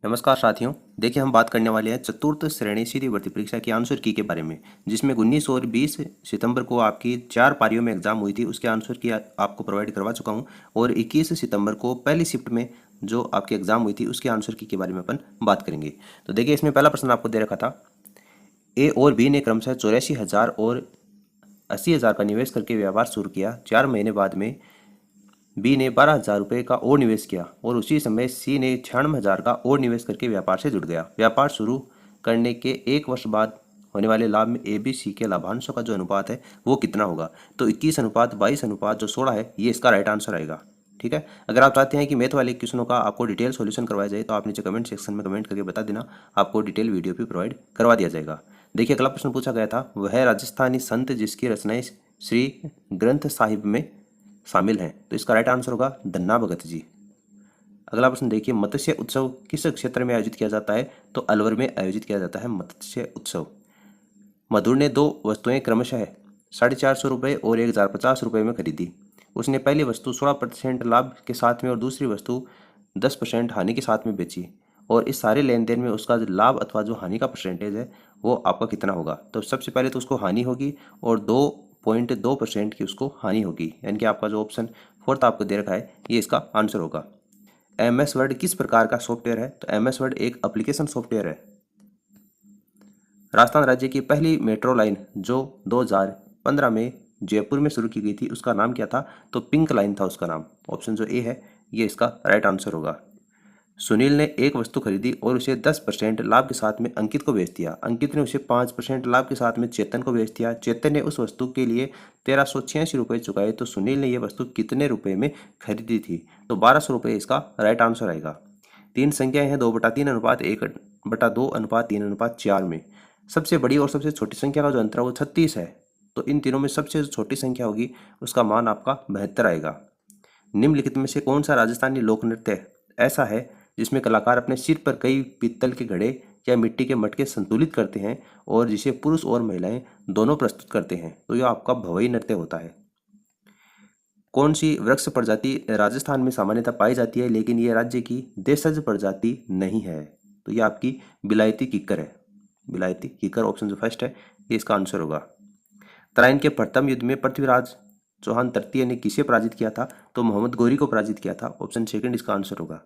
नमस्कार साथियों। देखिए, हम बात करने वाले हैं चतुर्थ श्रेणी सीधी भर्ती परीक्षा की आंसर की के बारे में, जिसमें 19 और 20 सितंबर को आपकी 4 पारियों में एग्जाम हुई थी। उसके आंसर की आपको प्रोवाइड करवा चुका हूं, और 21 सितंबर को पहली शिफ्ट में जो आपकी एग्जाम हुई थी उसके आंसर की के बारे में अपन बात करेंगे। तो देखिए, इसमें पहला प्रश्न आपको दे रखा था, ए और बी ने क्रमशः 84,000 और 80,000 का निवेश करके व्यापार शुरू किया। 4 महीने बाद में बी ने 12,000 रुपये का और निवेश किया, और उसी समय सी ने 96,000 का और निवेश करके व्यापार से जुड़ गया। व्यापार शुरू करने के 1 वर्ष बाद होने वाले लाभ में ए बी सी के लाभांशों का जो अनुपात है वो कितना होगा? तो 21:22 जो 16 है, ये इसका राइट आंसर आएगा। ठीक है। अगर आप चाहते हैं कि मैथ वाले क्वेश्चनों का आपको डिटेल सॉल्यूशन करवाया जाए तो आप नीचे कमेंट सेक्शन में कमेंट करके बता देना, आपको डिटेल वीडियो भी प्रोवाइड करवा दिया जाएगा। देखिए, अगला प्रश्न पूछा गया था, वह राजस्थानी संत जिसकी रचनाएं श्री ग्रंथ साहिब में शामिल हैं। तो इसका राइट आंसर होगा धन्ना भगत जी। अगला प्रश्न देखिए, मत्स्य उत्सव किस क्षेत्र में आयोजित किया जाता है? तो अलवर में आयोजित किया जाता है मत्स्य उत्सव। मधुर ने दो वस्तुएं क्रमशः 450 रुपये और 1,050 रुपये में खरीदी। उसने पहली वस्तु 16% लाभ के साथ में और दूसरी वस्तु 10% हानि के साथ में बेची, और इस सारे लेन देन में उसका जो लाभ अथवा जो हानि का परसेंटेज है वो आपका कितना होगा? तो सबसे पहले तो उसको हानि होगी, और 2.2% की उसको हानि होगी, यानी कि आपका जो ऑप्शन फोर्थ आपको दे रखा है ये इसका आंसर होगा। एमएस वर्ड किस प्रकार का सॉफ्टवेयर है? तो एमएस वर्ड एक एप्लीकेशन सॉफ्टवेयर है। राजस्थान राज्य की पहली मेट्रो लाइन जो 2015 में जयपुर में शुरू की गई थी उसका नाम क्या था? तो पिंक लाइन था उसका नाम। ऑप्शन जो ए है ये इसका राइट आंसर होगा। सुनील ने एक वस्तु खरीदी और उसे 10% लाभ के साथ में अंकित को बेच दिया। अंकित ने उसे 5% लाभ के साथ में चेतन को बेच दिया। चेतन ने उस वस्तु के लिए 1386 रुपये चुकाए, तो सुनील ने यह वस्तु कितने रुपए में खरीदी थी? तो 1200 रुपये इसका राइट आंसर आएगा। तीन संख्याएं हैं 2/3:1/1/2:3/4 में। सबसे बड़ी और सबसे छोटी संख्या का जो अंतर है वो 36 है। तो इन तीनों में सबसे जो छोटी संख्या होगी उसका मान आपका 72 आएगा। निम्नलिखित में से कौन सा राजस्थानी लोक नृत्य ऐसा है जिसमें कलाकार अपने सिर पर कई पीतल के घड़े या मिट्टी के मटके संतुलित करते हैं और जिसे पुरुष और महिलाएं दोनों प्रस्तुत करते हैं? तो यह आपका भवई नृत्य होता है। कौन सी वृक्ष प्रजाति राजस्थान में सामान्यतः पाई जाती है लेकिन यह राज्य की देशज प्रजाति नहीं है? तो यह आपकी बिलायती किक्कर है। बिलायती किक्कर ऑप्शन जो फर्स्ट है ये इसका आंसर होगा। तराइन के प्रथम युद्ध में पृथ्वीराज चौहान तृतीय ने किसे पराजित किया था? तो मोहम्मद गौरी को पराजित किया था। ऑप्शन सेकंड इसका आंसर होगा।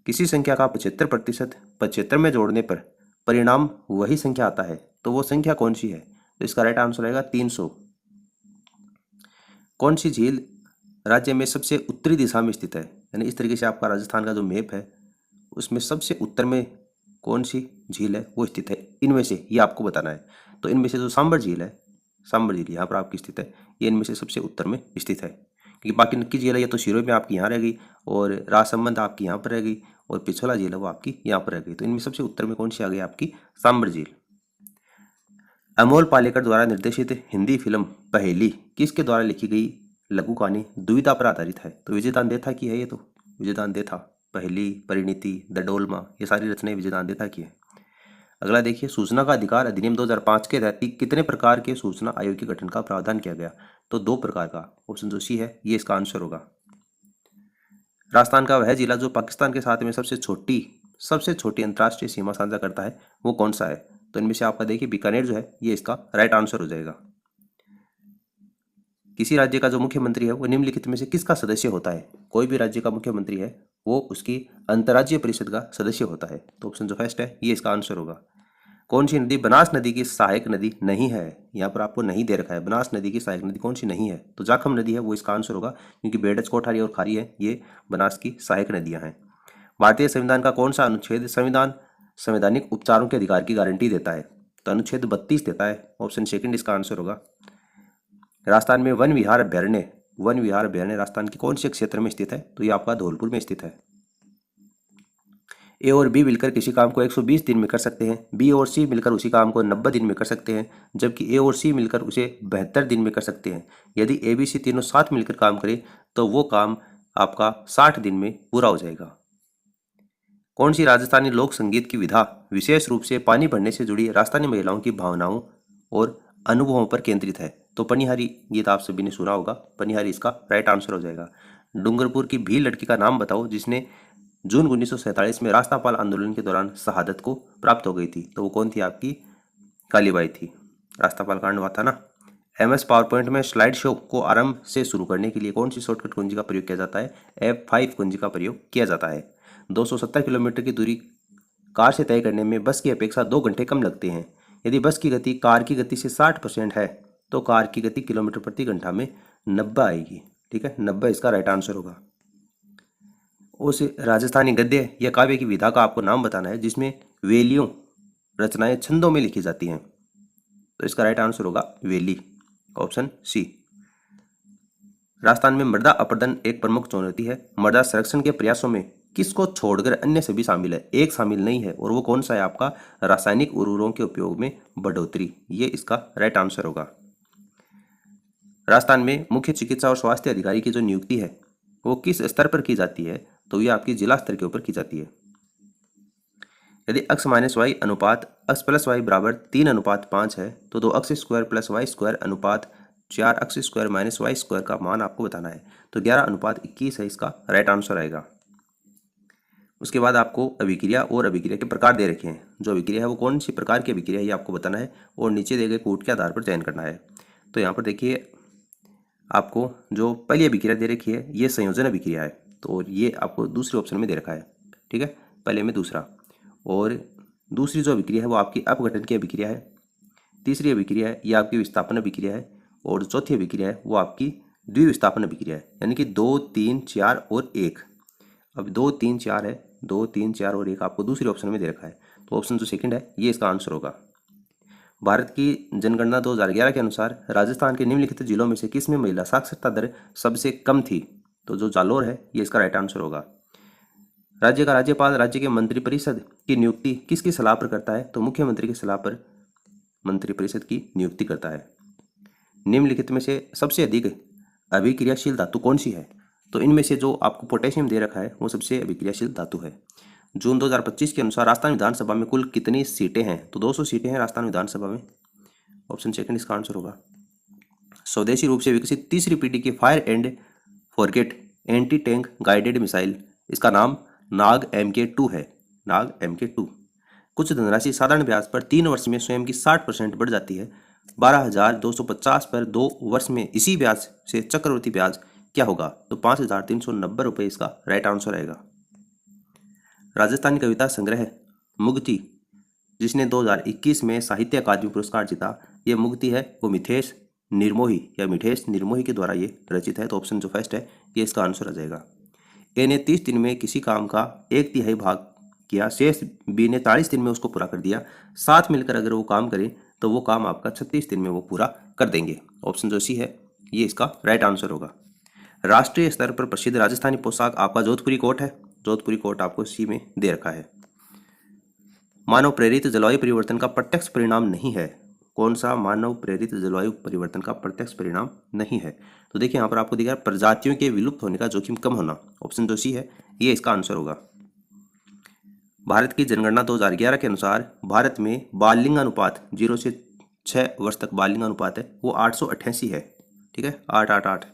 किसी संख्या का 75% 75 में जोड़ने पर परिणाम वही संख्या आता है, तो वो संख्या कौन सी है? तो इसका राइट आंसर आएगा 300। कौन सी झील राज्य में सबसे उत्तरी दिशा में स्थित है? यानी इस तरीके से आपका राजस्थान का जो मैप है उसमें सबसे उत्तर में कौन सी झील है वो स्थित है, इनमें से ये आपको बताना है। तो इनमें से जो सांबर झील है, सांबर झील यहाँ पर आपकी स्थित है, ये इनमें से सबसे उत्तर में स्थित है। क्योंकि बाकी नक्की झील है ये तो शिरोई में आपकी यहाँ रह गई, और राजसमंद आपकी यहाँ पर रह गई, और पिछोला झील है वो आपकी यहाँ पर रह गई। तो इनमें सबसे उत्तर में कौन सी आ गई? आपकी सांबर झील। अमोल पालेकर द्वारा निर्देशित हिंदी फिल्म पहेली किसके द्वारा लिखी गई लघु कहानी दुविधा पर आधारित है? तो विजयदान देथा की है ये। तो विजयदान देथा, पहेली, परिणीति, द डोलमा, ये सारी रचनाएं विजयदान देथा की है। अगला देखिए, सूचना का अधिकार अधिनियम 2005 के तहत कितने प्रकार के सूचना आयोग के गठन का प्रावधान किया गया? तो 2 प्रकार का। ऑप्शन जो सी है ये इसका आंसर होगा। राजस्थान का वह जिला जो पाकिस्तान के साथ में सबसे छोटी अंतर्राष्ट्रीय सीमा साझा करता है वो कौन सा है? तो इनमें से आपका देखिए बीकानेर जो है ये इसका राइट आंसर हो जाएगा। किसी राज्य का जो मुख्यमंत्री है वो निम्नलिखित में से किसका सदस्य होता है? कोई भी राज्य का मुख्यमंत्री है वो उसकी अंतर्राज्यीय परिषद का सदस्य होता है। तो ऑप्शन जो फर्स्ट है ये इसका आंसर होगा। कौन सी नदी बनास नदी की सहायक नदी नहीं है? यहाँ पर आपको नहीं दे रखा है, बनास नदी की सहायक नदी कौन सी नहीं है? तो जाखम नदी है वो इसका आंसर होगा, क्योंकि बेडच, कोठारी और खारी है ये बनास की सहायक नदियां हैं। भारतीय संविधान का कौन सा अनुच्छेद संविधान संवैधानिक उपचारों के अधिकार की गारंटी देता है? तो अनुच्छेद 32 देता है। ऑप्शन सेकंड इसका आंसर होगा। राजस्थान में वन विहार अभ्यारण्य राजस्थान के कौन से क्षेत्र में स्थित है? तो ये आपका धौलपुर में स्थित है। ए और बी मिलकर किसी काम को 120 दिन में कर सकते हैं, बी और सी मिलकर उसी काम को 90 दिन में कर सकते हैं, जबकि ए और सी मिलकर उसे 72 दिन में कर सकते हैं। यदि ए बी सी तीनों साथ मिलकर काम करें तो वो काम आपका 60 दिन में पूरा हो जाएगा। कौन सी राजस्थानी लोक संगीत की विधा विशेष रूप से पानी भरने से जुड़ी राजस्थानी महिलाओं की भावनाओं और अनुभवों पर केंद्रित है? तो पनिहारी गीत आप सभी ने सुना होगा, पनिहारी इसका राइट आंसर हो जाएगा। डूंगरपुर की भी लड़की का नाम बताओ जिसने जून 1947 में रास्तापाल आंदोलन के दौरान शहादत को प्राप्त हो गई थी? तो वो कौन थी? आपकी कालीबाई थी। रास्तापाल कांड हुआ था ना। MS पावर पॉइंट में स्लाइड शो को आरंभ से शुरू करने के लिए कौन सी शॉर्टकट कुंजी का प्रयोग किया जाता है? F5 कुंजी का प्रयोग किया जाता है। 270 किलोमीटर की दूरी कार से तय करने में बस की अपेक्षा 2 घंटे कम लगते हैं। यदि बस की गति कार की गति से 60% है तो कार की गति किलोमीटर प्रति घंटा में 90 आएगी। ठीक है, 90 इसका राइट आंसर होगा। उस राजस्थानी गद्य या काव्य की विधा का आपको नाम बताना है जिसमें वेलियों रचनाएं छंदों में लिखी जाती हैं। तो इसका राइट आंसर होगा वेली, ऑप्शन सी। राजस्थान में मृदा अपरदन एक प्रमुख चुनौती है। मृदा संरक्षण के प्रयासों में किसको छोड़कर अन्य सभी शामिल है? एक शामिल नहीं है, और वो कौन सा है? आपका रासायनिक उर्वरकों के उपयोग में बढ़ोतरी। ये इसका राइट आंसर होगा। राजस्थान में मुख्य चिकित्सा और स्वास्थ्य अधिकारी की जो नियुक्ति है वो किस स्तर पर की जाती है? तो ये आपकी जिला स्तर के ऊपर की जाती है। यदि x माइनस वाई अनुपात x प्लस वाई बराबर 3:5 है तो 2x square plus Y square अनुपात 4x square minus Y square का मान आपको बताना है। तो 11:21 है इसका राइट आंसर आएगा। उसके बाद आपको अभिक्रिया और अभिक्रिया के प्रकार दे रखे हैं। जो अभिक्रिया है वो कौन सी प्रकार की अभिक्रिया है ये आपको बताना है, और नीचे दिए गए कूट के आधार पर चयन करना है। तो यहाँ पर देखिए आपको जो पहली अभिक्रिया दे रखी है ये संयोजन अभिक्रिया है, तो ये आपको दूसरे ऑप्शन में दे रखा है। ठीक है, पहले में दूसरा। और दूसरी जो अभिक्रिया है वो आपकी अपघटन की अभिक्रिया है। तीसरी अभिक्रिया है ये आपकी विस्थापन अभिक्रिया है, और चौथी अभिक्रिया है वो आपकी द्विविस्थापन अभिक्रिया है, यानी कि 2, 3, 4 और 1। अब 2, 3, 4 है, 2, 3, 4 और 1 आपको दूसरे ऑप्शन में दे रखा है। तो ऑप्शन जो सेकंड है ये इसका आंसर होगा। भारत की जनगणना 2011 के अनुसार राजस्थान के निम्नलिखित जिलों में से किस में महिला साक्षरता दर सबसे कम थी? तो जो जालोर है ये इसका राइट आंसर होगा। राज्य का राज्यपाल राज्य के मंत्रिपरिषद की नियुक्ति किसकी सलाह पर करता है? तो मुख्यमंत्री की सलाह पर मंत्रिपरिषद की नियुक्ति करता है। निम्नलिखित में से सबसे अधिक अभिक्रियाशील धातु कौन सी है? तो इनमें से जो आपको पोटेशियम दे रखा है वो सबसे अभिक्रियाशील धातु है। जून 2025 के अनुसार राजस्थान विधानसभा में कुल कितनी सीटें हैं? तो 200 सीटें हैं राजस्थान विधानसभा में। ऑप्शन सेकंड इसका आंसर होगा। स्वदेशी रूप से विकसित तीसरी पीढ़ी की fire and forget anti tank guided missile, इसका नाम नाग MK2 है। नाग MK2। कुछ धनराशि साधारण ब्याज पर 3 वर्ष में स्वयं की 60% बढ़ जाती है। 12,250 पर 2 वर्ष में इसी ब्याज से चक्रवृद्धि ब्याज क्या होगा? तो 5,390 रुपये इसका राइट आंसर आएगा। राजस्थानी कविता संग्रह मुक्ति जिसने 2021 में साहित्य अकादमी पुरस्कार जीता, ये मुक्ति है वो मिथेश निर्मोही या मिठेश निर्मोही के द्वारा ये रचित है। तो ऑप्शन जो फर्स्ट है ये इसका आंसर आ जाएगा। ए ने 30 दिन में किसी काम का 1/3 भाग किया, शेष बी ने 40 दिन में उसको पूरा कर दिया। साथ मिलकर अगर वो काम करें तो वो काम आपका 36 दिन में वो पूरा कर देंगे। ऑप्शन जो सी है ये इसका राइट आंसर होगा। राष्ट्रीय स्तर पर प्रसिद्ध राजस्थानी पोशाक आपका जोधपुरी कोट है। जोधपुरी कोट आपको सी में दे रखा है। मानव प्रेरित जलवायु परिवर्तन का प्रत्यक्ष परिणाम नहीं है। कौन सा मानव प्रेरित जलवायु परिवर्तन का प्रत्यक्ष परिणाम नहीं है? तो देखिए यहाँ पर आपको दिखा प्रजातियों के विलुप्त होने का जोखिम कम होना। ऑप्शन जो सी है ये इसका आंसर होगा। भारत की जनगणना 2011 के अनुसार भारत में बाल लिंग अनुपात 0 से 6 वर्ष तक बाल लिंग अनुपात है वो 888 है। ठीक है, 888।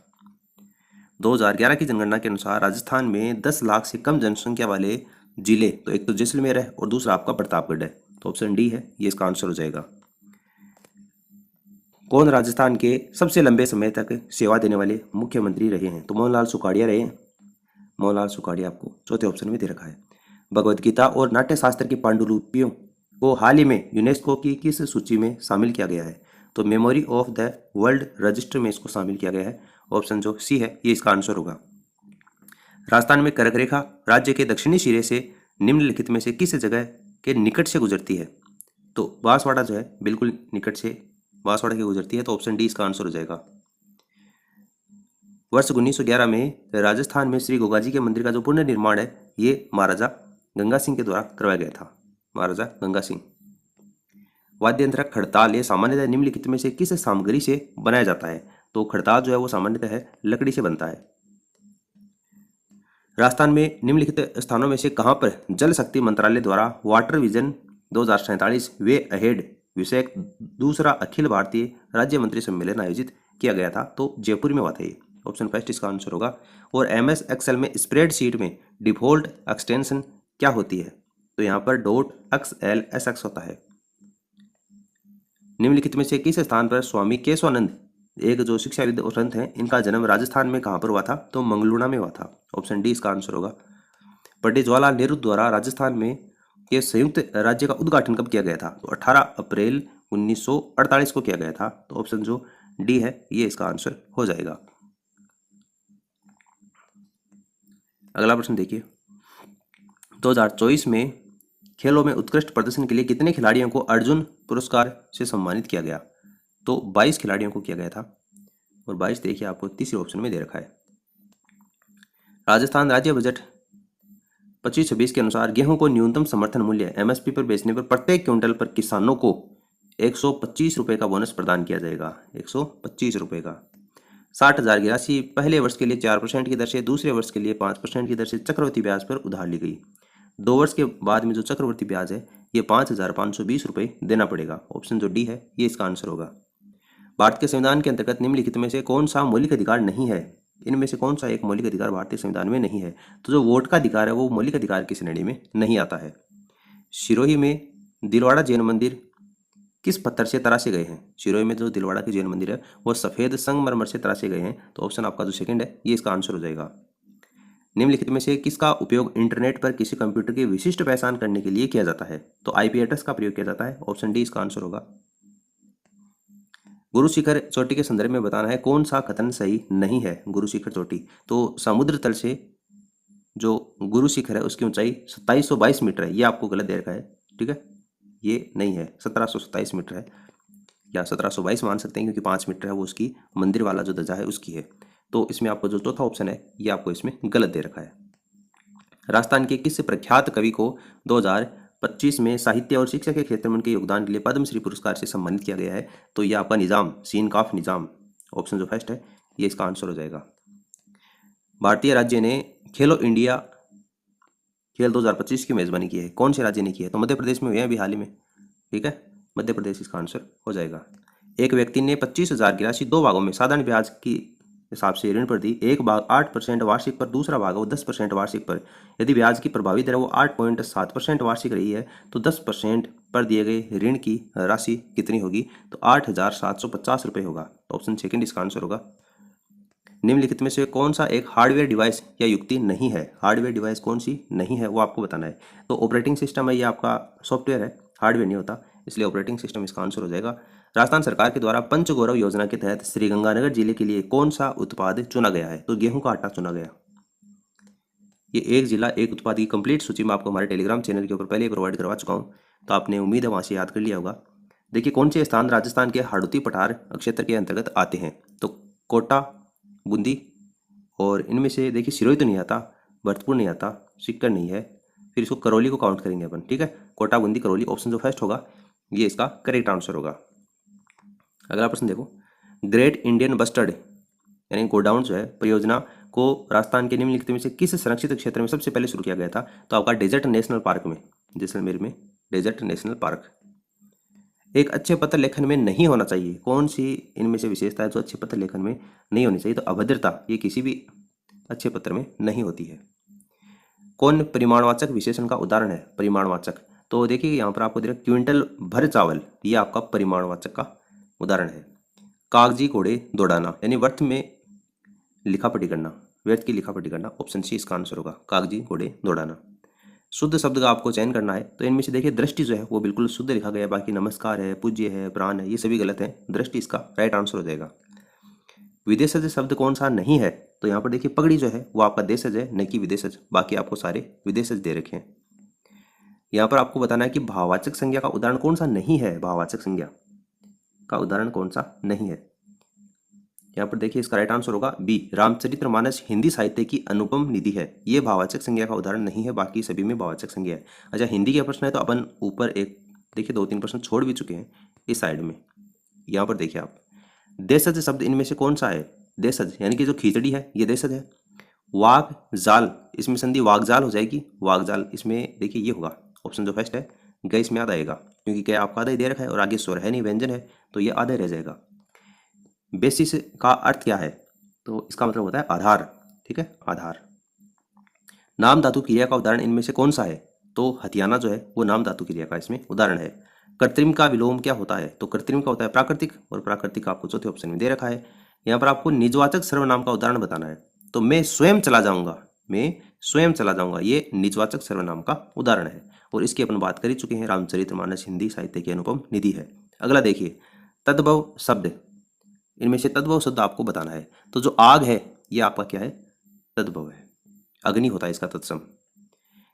2011 की जनगणना के अनुसार राजस्थान में 10 लाख से कम जनसंख्या वाले जिले, तो एक तो जैसलमेर है और दूसरा आपका प्रतापगढ़ है। तो ऑप्शन डी है ये इसका आंसर हो जाएगा। कौन राजस्थान के सबसे लंबे समय तक सेवा देने वाले मुख्यमंत्री रहे हैं? तो मोहनलाल सुखाड़िया रहे हैं। मोहनलाल सुखाड़िया आपको चौथे ऑप्शन में दे रखा है। भगवद गीता और नाट्य शास्त्र की पांडुलिपियों को हाल ही में यूनेस्को की किस सूची में शामिल किया गया है? तो memory of the world register में इसको शामिल किया गया है। ऑप्शन जो सी है ये इसका आंसर होगा। राजस्थान में कर्क रेखा राज्य के दक्षिणी सिरे से निम्नलिखित में से किस जगह के निकट से गुजरती है? तो बांसवाड़ा जो है बिल्कुल निकट से बांसवाड़ा की गुजरती है। तो ऑप्शन डी इसका आंसर हो जाएगा। वर्ष 1911 में राजस्थान में श्री गोगाजी के मंदिर का जो पुनर्निर्माण है ये महाराजा गंगा सिंह के द्वारा करवाया गया था। महाराजा गंगा सिंह। वाद्य यंत्र खड़ताल ये सामान्यतः निम्नलिखित में से किस सामग्री से बनाया जाता है? तो खड़ताल जो है वो सामान्यतः है लकड़ी से बनता है। राजस्थान में निम्नलिखित स्थानों में से कहां पर जल शक्ति मंत्रालय द्वारा वाटर विजन 2047 वे अहेड विषयक दूसरा अखिल भारतीय राज्य मंत्री सम्मेलन आयोजित किया गया था? तो जयपुर में हुआ था ये। ऑप्शन फर्स्ट इसका आंसर होगा। और MS एक्सेल में स्प्रेडशीट में डिफॉल्ट एक्सटेंशन क्या होती है? तो यहाँ पर .XLSX होता है। निम्नलिखित में से किस स्थान पर स्वामी केशवानंद, एक जो शिक्षाविद और संत हैं, इनका जन्म राजस्थान में कहाँ पर हुआ था? तो मंगलूना में हुआ था। ऑप्शन डी इसका आंसर होगा। पंडित जवाहरलाल नेहरू द्वारा राजस्थान में के संयुक्त राज्य का उद्घाटन कब किया गया था? तो 18 अप्रैल 1948 को किया गया था। तो ऑप्शन जो डी है ये इसका आंसर हो जाएगा। अगला प्रश्न देखिए, 2024 में खेलों में उत्कृष्ट प्रदर्शन के लिए कितने खिलाड़ियों को अर्जुन पुरस्कार से सम्मानित किया गया? तो 22 खिलाड़ियों को किया गया था। और 22 देखिए आपको तीसरे ऑप्शन में दे रखा है। राजस्थान राज्य बजट 25-26 के अनुसार गेहूं को न्यूनतम समर्थन मूल्य MSP पर बेचने पर प्रत्येक क्विंटल पर किसानों को 125 रुपये का बोनस प्रदान किया जाएगा। 125 रुपये का। 60,000 की राशि पहले वर्ष के लिए 4% की दर से, दूसरे वर्ष के लिए 5% की दर से चक्रवर्ती ब्याज पर उधार ली गई। 2 वर्ष के बाद में जो चक्रवर्ती ब्याज है ये 5,520 रुपये देना पड़ेगा। ऑप्शन जो डी है ये इसका आंसर होगा। भारत के संविधान के अंतर्गत निम्नलिखित में से कौन सा मौलिक अधिकार नहीं है? इनमें से कौन सा एक मौलिक अधिकार भारतीय संविधान में नहीं है? तो जो वोट का अधिकार है वो मौलिक अधिकार की श्रेणी में नहीं आता है। सिरोही में दिलवाड़ा जैन मंदिर किस पत्थर से तराशे गए हैं? सिरोही में जो दिलवाड़ा के जैन मंदिर है वो सफेद संगमरमर से तराशे गए हैं। तो ऑप्शन आपका जो सेकंड है ये इसका आंसर हो जाएगा। निम्नलिखित में से किसका उपयोग इंटरनेट पर किसी कंप्यूटर की विशिष्ट पहचान करने के लिए किया जाता है? तो IP एड्रेस का प्रयोग किया जाता है। ऑप्शन डी इसका आंसर होगा। गुरु शिखर चोटी के संदर्भ में बताना है कौन सा कथन सही नहीं है। गुरु शिखर चोटी, तो समुद्र तल से जो गुरु शिखर है उसकी ऊंचाई 2722 मीटर है। ये आपको गलत दे रखा है, ठीक है, ये नहीं है, 1727 मीटर है, या 1722 मान सकते हैं क्योंकि 5 मीटर है वो उसकी मंदिर वाला जो ध्वजा है उसकी है। तो इसमें आपको जो चौथा ऑप्शन है ये आपको इसमें गलत दे रखा है। राजस्थान के किस प्रख्यात कवि को 2025 में साहित्य और शिक्षा के क्षेत्र में उनके योगदान के लिए पद्मश्री पुरस्कार से सम्मानित किया गया है? तो ये आपका निजाम, सीन काफ निजाम, ऑप्शन जो फर्स्ट है ये इसका आंसर हो जाएगा। भारतीय राज्य ने खेलो इंडिया खेल 2025 की मेजबानी की है, कौन से राज्य ने की है? तो मध्य प्रदेश में हुए हैं अभी हाल ही में, ठीक है, मध्य प्रदेश इसका आंसर हो जाएगा। एक व्यक्ति ने 25,000 की राशि 2 भागों में साधारण ब्याज की हिसाब से ऋण पर दी। एक भाग 8% वार्षिक पर, दूसरा भाग वो 10% वार्षिक पर। यदि ब्याज की प्रभावी दर वो 8.7% वार्षिक रही है तो 10% पर दिए गए ऋण की राशि कितनी होगी? तो 8,750 रुपये होगा। ऑप्शन सेकंड इसका आंसर होगा। निम्नलिखित में से कौन सा एक हार्डवेयर डिवाइस या युक्ति नहीं है? हार्डवेयर डिवाइस कौन सी नहीं है वो आपको बताना है। तो ऑपरेटिंग सिस्टम है, ये आपका सॉफ्टवेयर है, हार्डवेयर नहीं होता, इसलिए ऑपरेटिंग सिस्टम इसका आंसर हो जाएगा। राजस्थान सरकार के द्वारा पंचगौरव योजना के तहत श्रीगंगानगर जिले के लिए कौन सा उत्पाद चुना गया है? तो गेहूं का आटा चुना गया। ये एक जिला एक उत्पाद की कंप्लीट सूची में आपको हमारे टेलीग्राम चैनल के ऊपर पहले ही प्रोवाइड करवा चुका हूँ, तो आपने उम्मीद है वहाँ से याद कर लिया होगा। देखिए कौन से स्थान राजस्थान के हाड़ौती पठार क्षेत्र के अंतर्गत आते हैं? तो कोटा, बूंदी, और इनमें से देखिए सिरोही तो नहीं आता, भरतपुर नहीं आता, सीकर नहीं है, फिर इसको करौली को काउंट करेंगे अपन, ठीक है, कोटा, बूंदी, करौली, ऑप्शन जो फर्स्ट होगा ये इसका करेक्ट आंसर होगा। अगला प्रश्न देखो, ग्रेट इंडियन बस्टर्ड यानी गोडाउन जो है परियोजना को राजस्थान के निम्नलिखित में से किस संरक्षित क्षेत्र में सबसे पहले शुरू किया गया था? तो आपका डेजर्ट नेशनल पार्क में, जैसलमेर में डेजर्ट नेशनल पार्क। एक अच्छे पत्र लेखन में नहीं होना चाहिए, कौन सी इनमें से विशेषता है जो अच्छे पत्र लेखन में नहीं होनी चाहिए? तो अभद्रता, ये किसी भी अच्छे पत्र में नहीं होती है। कौन परिमाणवाचक विशेषण का उदाहरण है? परिमाणवाचक, तो देखिए यहाँ पर आपको दे रहा क्विंटल भर चावल, ये आपका परिमाणवाचक का उदाहरण है। कागजी घोड़े दौड़ाना यानी व्यर्थ में लिखापढ़ी करना, व्यर्थ की लिखापढ़ी करना, ऑप्शन सी इसका आंसर होगा, कागजी घोड़े दौड़ाना। शुद्ध शब्द का आपको चयन करना है, तो इनमें से देखिए दृष्टि जो है वो बिल्कुल शुद्ध लिखा गया है, बाकी नमस्कार है, पूज्य है, प्राण है, ये सभी गलत है। दृष्टि इसका राइट आंसर हो जाएगा। विदेशज शब्द कौन सा नहीं है? तो यहाँ पर देखिए पगड़ी जो है वो आपका देशज है, न कि विदेशज, बाकी आपको सारे विदेशज दे रखे हैं। यहाँ पर आपको बताना है कि भाववाचक संज्ञा का उदाहरण कौन सा नहीं है? भाववाचक संज्ञा का उदाहरण कौन सा नहीं है? यहाँ पर देखिए इसका राइट आंसर होगा बी, रामचरितमानस हिंदी साहित्य की अनुपम निधि है, ये भाववाचक संज्ञा का उदाहरण नहीं है, बाकी सभी में भाववाचक संज्ञा है। अच्छा हिंदी का प्रश्न है तो अपन ऊपर एक देखिए 2-3 प्रश्न छोड़ भी चुके हैं इस साइड में। यहाँ पर देखिए आप, देशज शब्द इनमें से कौन सा है? देशज यानी कि जो खिचड़ी है ये देशज है। वाग जाल, इसमें संधि वागजाल हो जाएगी, वागजाल, इसमें देखिए ये होगा, ऑप्शन जो फर्स्ट है गै इसमें याद आएगा, क्योंकि क्या आपका आधा ही दे रखा है और आगे स्वर है नहीं, व्यंजन है, तो ये आधा रह जाएगा। बेसिस का अर्थ क्या है? तो इसका मतलब होता है आधार। ठीक है, आधार। नाम धातु क्रिया का उदाहरण इनमें से कौन सा है? तो हथियाना जो है वो नाम धातु क्रिया का इसमें उदाहरण है। कृत्रिम का विलोम क्या होता है? तो कृत्रिम का होता है प्राकृतिक, और प्राकृतिक आपको चौथे ऑप्शन में दे रखा है। यहाँ पर आपको निजवाचक सर्वनाम का उदाहरण बताना है। तो मैं स्वयं चला जाऊंगा, मैं स्वयं चला जाऊंगा, ये निजवाचक सर्वनाम का उदाहरण है। और इसकी अपन बात कर ही चुके हैं, रामचरितमानस हिंदी साहित्य की अनुपम निधि है। अगला देखिए, तद्भव शब्द, इनमें से तद्भव शब्द आपको बताना है। तो जो आग है ये आपका क्या है? तद्भव है, अग्नि होता है इसका तत्सम।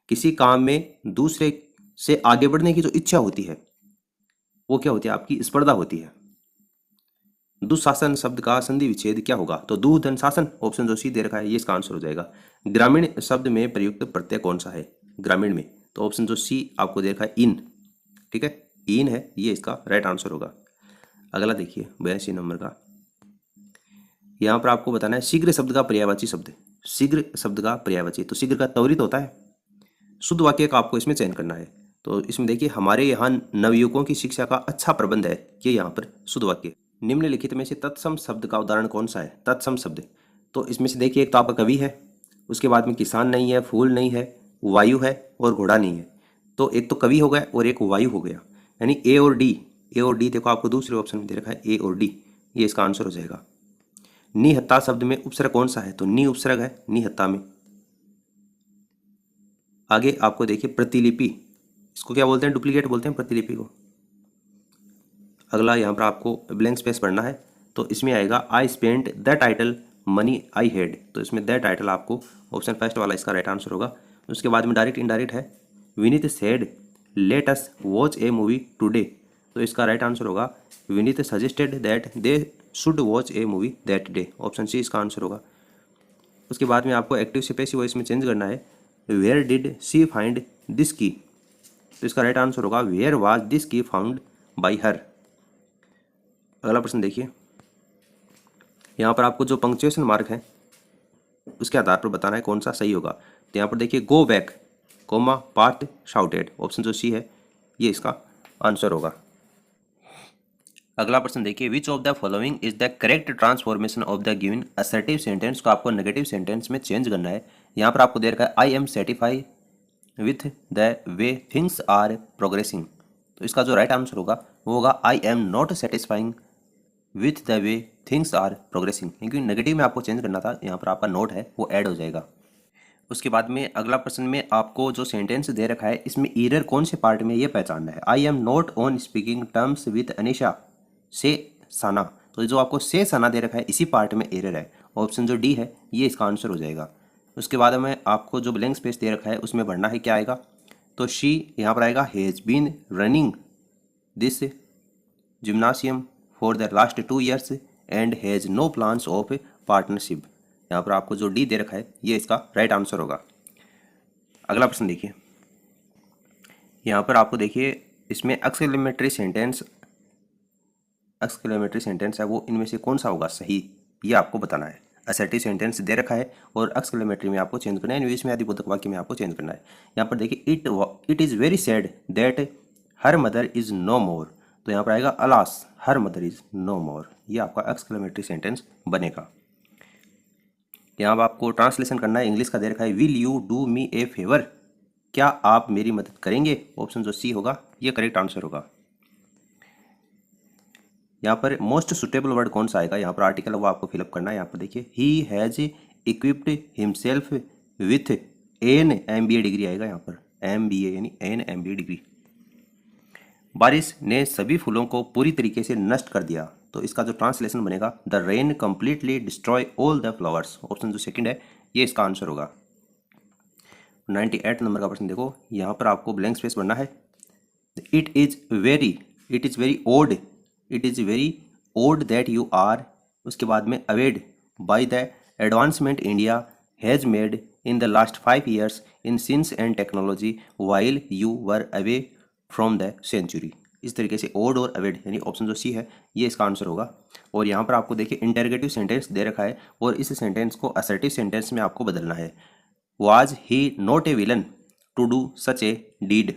किसी काम में दूसरे से आगे बढ़ने की जो इच्छा होती है वो क्या होती है? आपकी स्पर्धा होती है। दुशासन शब्द का संधि विच्छेद क्या होगा? तो दु धन शासन, ऑप्शन जो सी दे रखा है ये इसका आंसर हो जाएगा। ग्रामीण शब्द में प्रयुक्त प्रत्यय कौन सा है ग्रामीण में? तो ऑप्शन जो सी आपको दे रखा है इन। ठीक है, इन है, ये इसका राइट आंसर होगा। अगला देखिए 82 नंबर का, यहाँ पर आपको बताना है शीघ्र शब्द का पर्यायवाची शब्द। शीघ्र शब्द का पर्यायवाची, तो शीघ्र का त्वरित होता है। शुद्ध वाक्य का आपको इसमें चयन करना है। तो इसमें देखिए, हमारे यहाँ नवयुवकों की शिक्षा का अच्छा प्रबंध है, ये यहाँ पर शुद्ध वाक्य। निम्नलिखित में से तत्सम शब्द का उदाहरण कौन सा है? तत्सम शब्द, तो इसमें से देखिए, एक तो आपका कवि है, उसके बाद में किसान नहीं है, फूल नहीं है, वायु है और घोड़ा नहीं है। तो एक तो कवि हो गया और एक वायु हो गया, यानी ए और डी। ए और डी देखो आपको दूसरे ऑप्शन में दे रखा है, ए और डी, ये इसका आंसर हो जाएगा। निहत्ता शब्द में उपसर्ग कौन सा है? तो नि उपसर्ग है निहत्ता में। आगे आपको देखिए प्रतिलिपि, इसको क्या बोलते हैं? डुप्लीकेट बोलते हैं प्रतिलिपि को। अगला यहाँ पर आपको ब्लैंक स्पेस पढ़ना है। तो इसमें आएगा I spent the title money I had, तो इसमें द टाइटल आपको ऑप्शन फर्स्ट वाला इसका राइट आंसर होगा। उसके बाद में डायरेक्ट इनडायरेक्ट है, Vineet said let us watch a movie today, तो इसका राइट आंसर होगा Vineet suggested that they should watch a movie that day, option C इसका आंसर होगा। उसके बाद में आपको एक्टिव से पैसिव वॉइस में चेंज करना है। Where did she find this key, तो इसका राइट आंसर होगा where was this key found by her. अगला प्रश्न देखिए, यहाँ पर आपको जो पंक्चुएशन मार्क है उसके आधार पर बताना है कौन सा सही होगा। तो यहाँ पर देखिए go back comma part shouted, option जो सी है ये इसका आंसर होगा। अगला प्रश्न देखिए, which of the following is the correct transformation of the given assertive sentence को आपको नेगेटिव सेंटेंस में चेंज करना है। यहाँ पर आपको दे रखा है I am satisfy with the way things are progressing, तो इसका जो राइट आंसर होगा वो होगा I am not satisfying with the way things are progressing, क्योंकि नेगेटिव में आपको चेंज करना था, यहाँ पर आपका नोट है वो ऐड हो जाएगा। उसके बाद में अगला प्रश्न में आपको जो सेंटेंस दे रखा है इसमें ईरर कौन से पार्ट में ये पहचानना है। I am not on speaking terms with Anisha से सना, तो जो आपको से सना दे रखा है इसी पार्ट में एरर है, ऑप्शन जो डी है ये इसका आंसर हो जाएगा। उसके बाद में आपको जो ब्लैंक स्पेस दे रखा है उसमें भरना है क्या आएगा, तो शी यहाँ पर आएगा has been running this gymnasium for the last 2 years and has no plans of partnership, यहाँ पर आपको जो डी दे रखा है ये इसका राइट आंसर होगा। अगला प्रश्न देखिए, यहाँ पर आपको देखिए इसमें एक्सक्लेमेटरी सेंटेंस है वो इनमें से कौन सा होगा सही, ये आपको बताना है। असर्टिव सेंटेंस दे रखा है और एक्सक्लेमेटरी में आपको चेंज करना है, इंग्लिश में आदिबोधक वाक्य में आपको चेंज करना है। यहाँ पर देखिए it is very sad that her mother is no more, तो यहाँ पर आएगा alas her mother is no more, ये आपका एक्सक्लेमेटरी सेंटेंस बनेगा। यहाँ पर आपको ट्रांसलेशन करना है, इंग्लिश का दे रखा है will you do me A favour, क्या आप मेरी मदद करेंगे, ऑप्शन जो सी होगा ये करेक्ट आंसर होगा। यहाँ पर मोस्ट सुटेबल वर्ड कौन सा आएगा, यहाँ पर आर्टिकल वो आपको फिलअप करना है। यहाँ पर देखिए he has equipped himself with an MBA degree आएगा, यहाँ पर MBA यानी एन MBA डिग्री। बारिश ने सभी फूलों को पूरी तरीके से नष्ट कर दिया, तो इसका जो ट्रांसलेशन बनेगा the rain completely destroy all the flowers, option जो सेकंड है ये इसका आंसर होगा। 98 नंबर का प्रश्न देखो, यहाँ पर आपको ब्लैंक स्पेस भरना है। It is very odd that you are, उसके बाद में awed by the advancement India has made in the last 5 years in science and technology while you were away from the century, इस तरीके से odd और avoid यानी option जो C है ये इसका आंसर होगा। और यहाँ पर आपको देखिए इंटरगेटिव सेंटेंस दे रखा है और इस सेंटेंस को असर्टिव सेंटेंस में आपको बदलना है। Was he not a villain to do such a deed,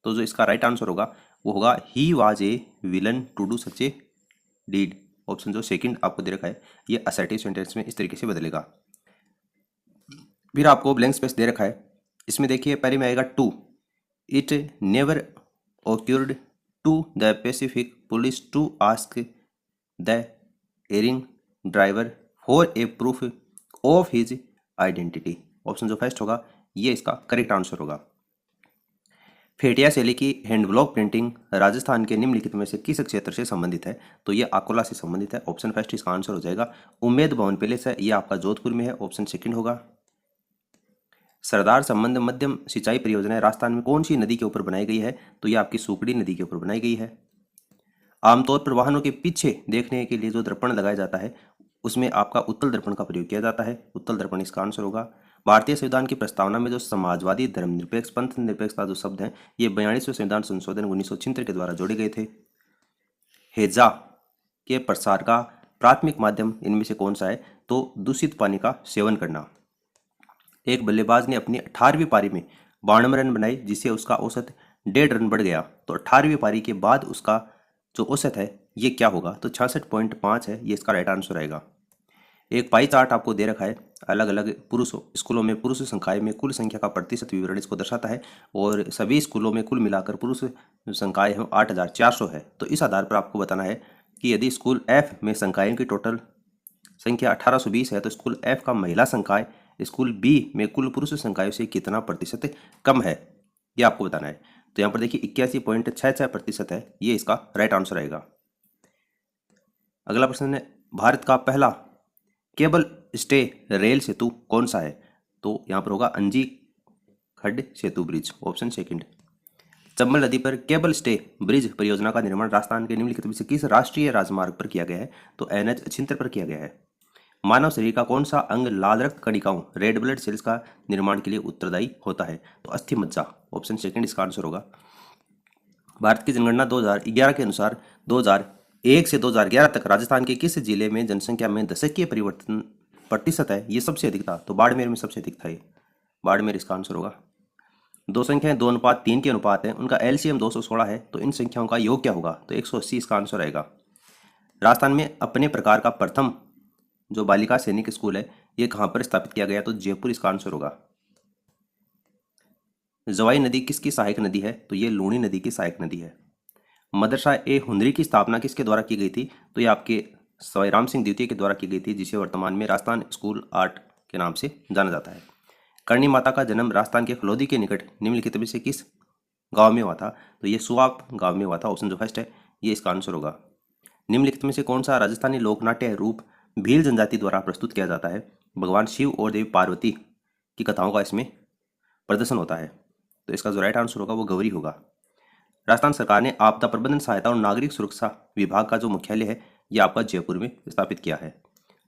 तो जो इसका राइट आंसर होगा वो होगा he was a villain to do such a deed, option जो सेकंड आपको दे रखा है ये असर्टिव सेंटेंस में इस तरीके से बदलेगा। फिर आपको ब्लैंक स्पेस दे रखा है, इसमें देखिए पहले में आएगा two, it never occurred to the Pacific police to ask the erring driver for a proof of his identity। Option जो फर्स्ट होगा ये इसका करेक्ट आंसर होगा। फेटिया शैली की हैंड ब्लॉक प्रिंटिंग राजस्थान के निम्नलिखित में से किस क्षेत्र से संबंधित है? तो ये अकोला से संबंधित है, ऑप्शन फर्स्ट इसका आंसर हो जाएगा। उम्मेद भवन पैलेस है, ये आपका जोधपुर में है, ऑप्शन सेकंड होगा। सरदार संबंध मध्यम सिंचाई परियोजना राजस्थान में कौन सी नदी के ऊपर बनाई गई है? तो ये आपकी सुकड़ी नदी के ऊपर बनाई गई है। आमतौर पर वाहनों के पीछे देखने के लिए जो दर्पण लगाया जाता है उसमें आपका उत्तल दर्पण का प्रयोग किया जाता है, उत्तल दर्पण इसका आंसर होगा। भारतीय संविधान की प्रस्तावना में जो समाजवादी धर्मनिरपेक्ष पंथ निरपेक्षता जो शब्द हैं ये 42वें संविधान संशोधन 1976 के द्वारा जोड़े गए थे। हेजा के प्रसार का प्राथमिक माध्यम इनमें से कौन सा है? तो दूषित पानी का सेवन करना। एक बल्लेबाज ने अपनी 18वीं पारी में 92 रन बनाए जिससे उसका औसत 1.5 रन बढ़ गया, तो 18वीं पारी के बाद उसका जो औसत है ये क्या होगा? तो 66.5 है, ये इसका राइट आंसर आएगा। एक पाई चार्ट आपको दे रखा है, अलग अलग पुरुष स्कूलों में पुरुष संकाय में कुल संख्या का प्रतिशत विवरण इसको दर्शाता है और सभी स्कूलों में कुल मिलाकर पुरुष संकाय है 8400 है। तो इस आधार पर आपको बताना है कि यदि स्कूल एफ में संकायों की टोटल संख्या 1820 है तो स्कूल एफ का महिला संकाय स्कूल बी में कुल पुरुष संकायों से कितना प्रतिशत कम है, ये आपको बताना है। तो यहाँ पर देखिए 81.66% है, ये इसका राइट आंसर आएगा। अगला प्रश्न है, भारत का पहला केबल स्टे रेल सेतु कौन सा है? तो यहाँ पर होगा अंजी खड्ड सेतु ब्रिज, ऑप्शन सेकंड। चंबल नदी पर केबल स्टे ब्रिज परियोजना का निर्माण राजस्थान के निम्नलिखित में से किस राष्ट्रीय राजमार्ग पर किया गया है? तो NH 76 पर किया गया है। मानव शरीर का कौन सा अंग लाल रक्त कणिकाओं रेड ब्लड सेल्स का निर्माण के लिए उत्तरदायी होता है? तो अस्थि मज्जा, ऑप्शन सेकंड इसका आंसर होगा। भारत की जनगणना 2011 के अनुसार 2001 से 2011 तक राजस्थान के किस जिले में जनसंख्या में दशकीय परिवर्तन प्रतिशत है ये सबसे अधिक था? तो बाड़मेर में सबसे अधिक था, ये बाड़मेर इसका आंसर होगा। दो संख्याएं 2:3 के अनुपात है, उनका LCM 216 है, तो इन संख्याओं का योग क्या होगा? तो 180 इसका आंसर आएगा। राजस्थान में अपने प्रकार का प्रथम जो बालिका सैनिक स्कूल है ये कहाँ पर स्थापित किया गया? तो जयपुर इसका आंसर होगा। जवाई नदी किसकी सहायक नदी है? तो ये लूणी नदी की सहायक नदी है। मदरसा ए हुनरी की स्थापना किसके द्वारा की गई थी? तो ये आपके सवाई राम सिंह द्वितीय के द्वारा की गई थी, जिसे वर्तमान में राजस्थान स्कूल आर्ट के नाम से जाना जाता है। करणी माता का जन्म राजस्थान के फलोदी के निकट निम्नलिखित में से किस गांव में हुआ था? तो ये सुआप गांव में हुआ था, ऑप्शन जो फर्स्ट है ये इसका आंसर होगा। निम्नलिखित में से कौन सा राजस्थानी लोकनाट्य रूप भील जनजाति द्वारा प्रस्तुत किया जाता है? भगवान शिव और देवी पार्वती की कथाओं का इसमें प्रदर्शन होता है, तो इसका जो राइट आंसर होगा वो गौरी होगा। राजस्थान सरकार ने आपदा प्रबंधन सहायता और नागरिक सुरक्षा विभाग का जो मुख्यालय है ये आपका जयपुर में स्थापित किया है।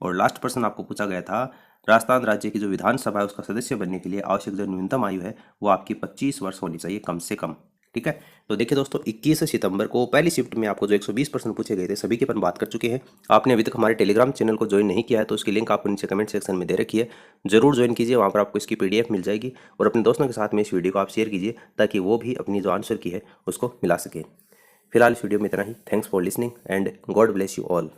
और लास्ट प्रश्न आपको पूछा गया था, राजस्थान राज्य की जो विधानसभा है उसका सदस्य बनने के लिए आवश्यक जो न्यूनतम आयु है वो आपकी 25 वर्ष होनी चाहिए कम से कम। ठीक है, तो देखिए दोस्तों 21 सितंबर को पहली शिफ्ट में आपको जो 120 प्रश्न पूछे गए थे सभी की अपन बात कर चुके हैं। आपने अभी तक हमारे टेलीग्राम चैनल को ज्वाइन नहीं किया है तो उसकी लिंक आपको नीचे कमेंट सेक्शन में दे रखी है, जरूर ज्वाइन कीजिए, वहाँ पर आपको इसकी PDF मिल जाएगी और अपने दोस्तों के साथ में इस वीडियो को आप शेयर कीजिए ताकि वो भी अपनी जो आंसर की है उसको मिला सकें। फिलहाल इस वीडियो में इतना ही। Thanks for listening and God bless you all.